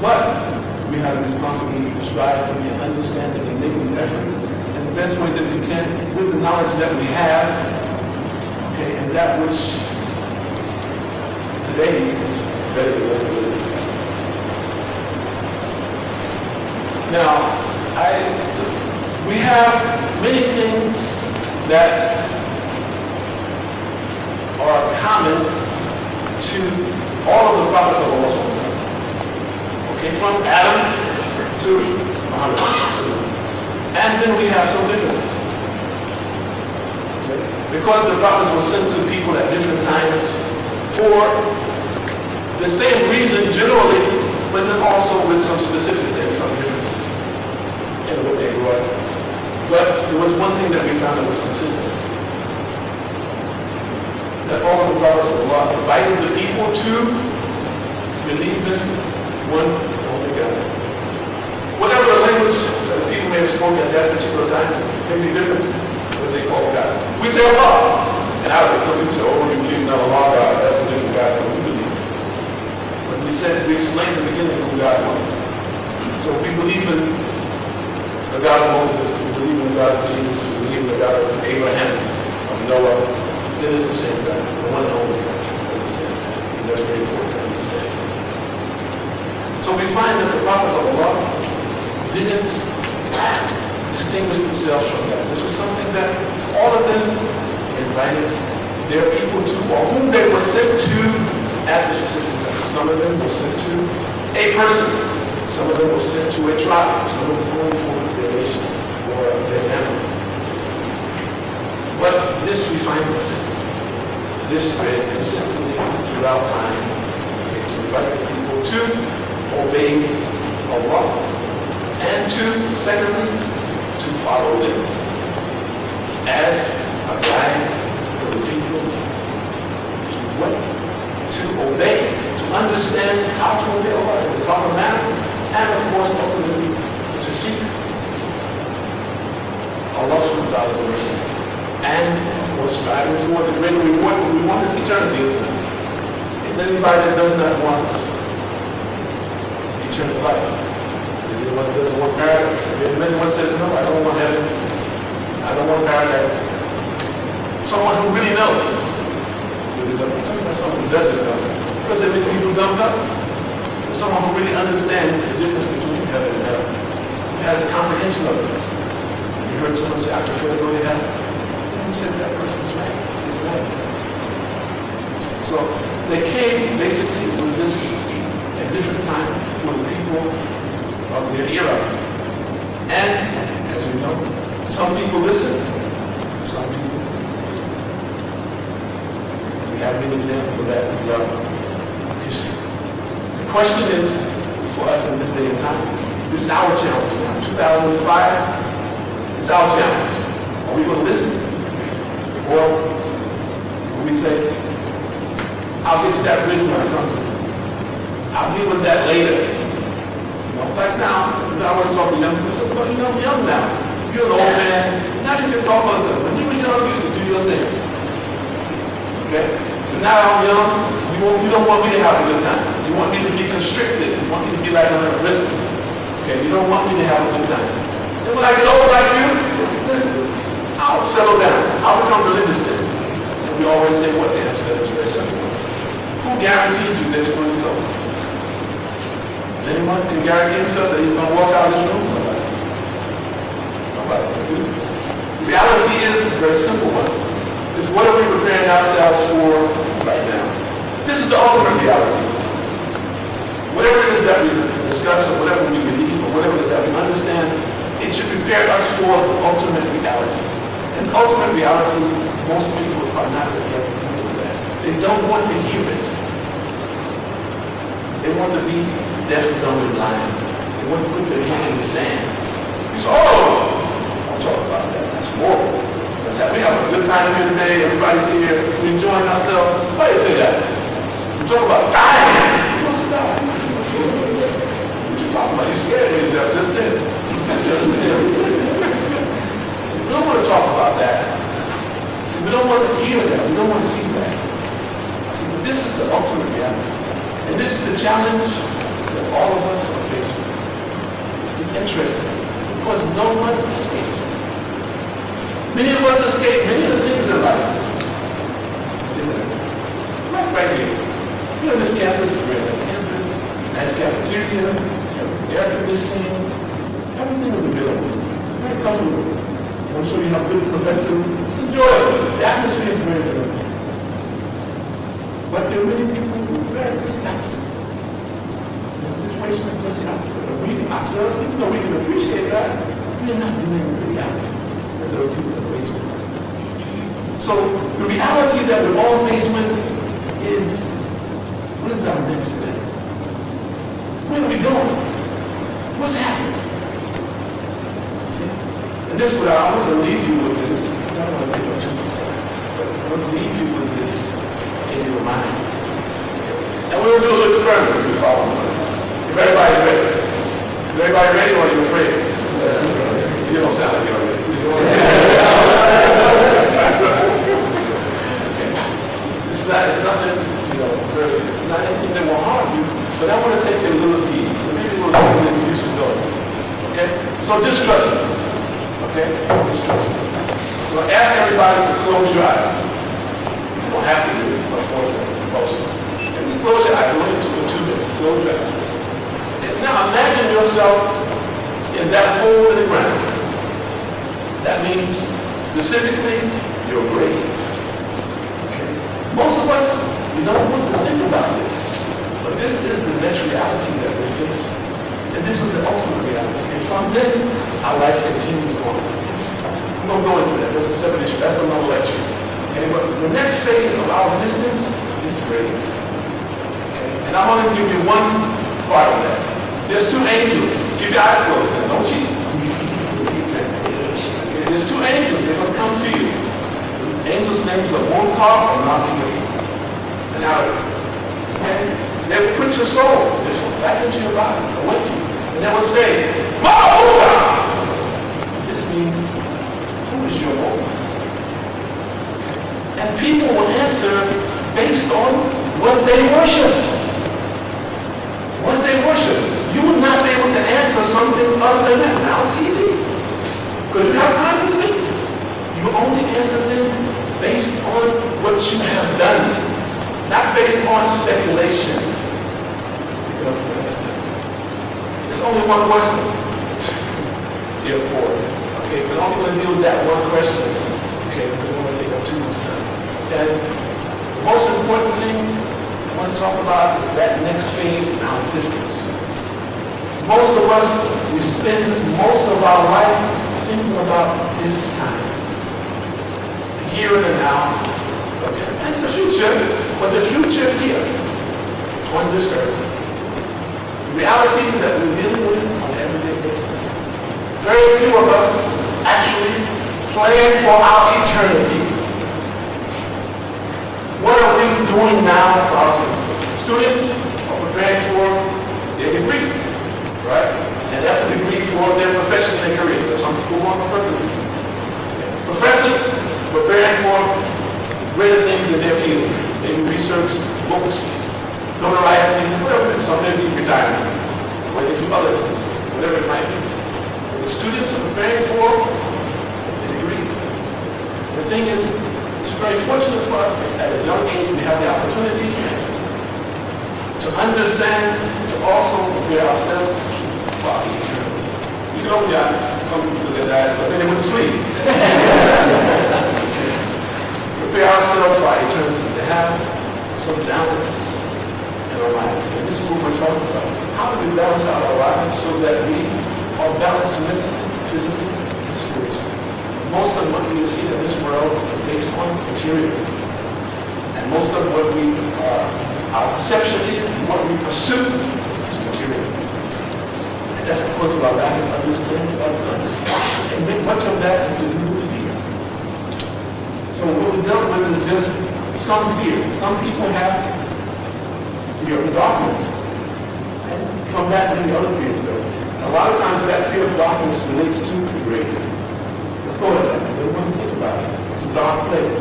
But we have a responsibility to strive for the understanding and making the effort in the best way that we can with the knowledge that we have, okay, and that which today is very, very good. Now, we have many things that are common to all of the prophets of Allah. Okay, from Adam to Muhammad. And then we have some differences. Okay? Because the prophets were sent to people at different times for the same reason generally, but then also with some specifics and some differences in what they were. But there was one thing that we found that was consistent. That all of the prophets of Allah invited the people to believe in one only God. Whatever the language that the people may have spoken at that particular time may be different what they call God. We say Allah. In Arabic, some people say, oh, you believe in Allah, God, that's a different God than we believe. But we explained in the beginning who God was. So we believe in the God of Moses, we believe in the God of Jesus, we believe in the God of Abraham, of Noah. It is the same God, the one and only God. Understand? And that's very important to understand. So we find that the prophets of Allah didn't distinguish themselves from that. This was something that all of them invited their people to, or whom they were sent to at the specific time. Some of them were sent to a person. Some of them were sent to a tribe. Some of them were to their nation or their family. But this we find consistent. This spread consistently throughout time to invite people to obey Allah and to, secondly, to follow them as a guide for the people to what? To obey, to understand how to obey Allah in the proper manner, and of course ultimately to seek Allah's mercy. And we're striving for the greater reward. What we want is eternity, isn't it? Is anybody that does not want eternal life? Is anyone that doesn't want paradise? If anyone says, no, I don't want heaven, I don't want paradise. Someone who really knows. I'm talking about someone who doesn't know. Because there are people who don't know. But someone who really understands the difference between heaven and hell. Has a comprehension of it. You heard someone say, I prefer to go to heaven. He said that person's right. He's right. So they came basically with this at different times for the people of their era. And as we know, some people listen, some people. We have many examples of that throughout history. The question is, for us in this day and time, this is our challenge now. 2005, it's our challenge. Are we going to listen? Or we say, I'll get to that bridge when it comes to it. I'll deal with that later. You know, like now, I was talking to young people, so, well, you know, I'm young now. You're an old man. Now you can talk us up. When you were young, you used to do your thing. Okay? So now I'm young, you don't want me to have a good time. You want me to be constricted. You want me to be like I'm in prison. Okay? You don't want me to have a good time. And when I get old like you, I'll settle down. I'll become religious then. And we always say, what the answer is very simple. Who guarantees you that you're going to go? Anyone can guarantee himself that he's going to walk out of this room? Nobody. Nobody can do this. The reality is a very simple one. It's what are we preparing ourselves for right now? This is the ultimate reality. Whatever it is that we discuss or whatever we believe or whatever it is that we understand, it should prepare us for the ultimate reality. And ultimate reality, most people are not prepared to deal with that. They don't want to hear it. They want to be deaf, dumb, and blind. They want to put their hand in the sand. You say, oh, don't talk about that. That's horrible. We have a good time here today. Everybody's here. We're enjoying ourselves. Why do you say that? We talk about dying. Who wants to die? What you talking about? You're scared of me to death just then. We don't want to talk about that. See, we don't want to hear that. We don't want to see that. See, but this is the ultimate reality. And this is the challenge that all of us are faced with. It's interesting because no one escapes. Many of us escape many of the things in life, isn't it? Right here. You know, this campus is great. This campus has cafeteria, air conditioning, everything is available. Very comfortable. I'm sure you have good professors. It's enjoyable. The atmosphere is very good. But there are many people who are very dissatisfied. The situation is just the opposite. But we ourselves, even though we can appreciate that, we're not doing the reality that those people are faced with. So the reality that we're all faced with is, what is our next step? Where are we going? What's happening? See? And this is what I want to leave you with this. I don't want to take up too much time, but I want to leave you with this in your mind. And we're going to do a little experiment if you follow me. If everybody's ready. Is everybody ready or are you afraid? You don't sound like you're ready. It's nothing, it's not anything that will harm you, but I want to take you a little deep. Maybe a little deeper than you used to go. Okay? So just trust me. Okay? Just trust me. So ask everybody to close your eyes. You don't have to do this, of course, and just close your eyes. We'll for 2 minutes. Close your eyes. And now imagine yourself in that hole in the ground. That means, specifically, your grave. Most of us, we don't want to think about this, but this is the next reality that we're facing. And this is the ultimate reality. And from then, our life continues on. I'm going to go into that. That's a separate issue. That's another lecture. Okay? But the next phase of our existence is grave. Okay? And I want to give you one part of that. There's 2 angels. Keep your eyes closed now. Don't cheat. Okay? There's 2 angels. They're going to come to you. Angels' names are Wollongong and Thaniti. And now, they will put your soul back into your body, awake you. And they will say, Wollongong! This means, who is your Lord? And people will answer based on what they worship. What they worship. You will not be able to answer something other than that. Now it's easy. Because you have time to think. You only answer them based on what you have done, not based on speculation. There's only one question. Therefore, okay, we're only going to deal with that one question. Okay, we don't want to take up too much time. And the most important thing I want to talk about is that next phase in our existence. Most of us, we spend most of our life thinking about this time. Here and now, okay, and the future, but the future here, on this earth. The realities that we're dealing with on an everyday basis. Very few of us actually plan for our eternity. What are we doing now for our students? Are preparing for their degree, right? And after degree for their profession and career. That's some people want to perfectly. Professors, preparing for greater things in their field. Maybe research, books, notoriety, whatever it is. Some may be retirement. Or they do other things, whatever it might be. The students are preparing for a degree. The thing is, it's very fortunate for us at a young age we have the opportunity to understand, to also prepare ourselves for our eternity. You know, we have some people that die, but then they wouldn't sleep. Prepare ourselves for our eternity, to have some balance in our lives. And this is what we're talking about. How do we balance out our lives so that we are balanced mentally, physically, and spiritually? Most of what we see in this world is based on material. And most of what our perception is, what we pursue, is material. And that's because of our lack of understanding of us. And much of that is to do with fear. So what we dealt with is just some fear. Some people have fear of darkness. And from that, many other fears go. A lot of times that fear of darkness relates to the grave. The thought of that. They don't want to think about it. It's a dark place.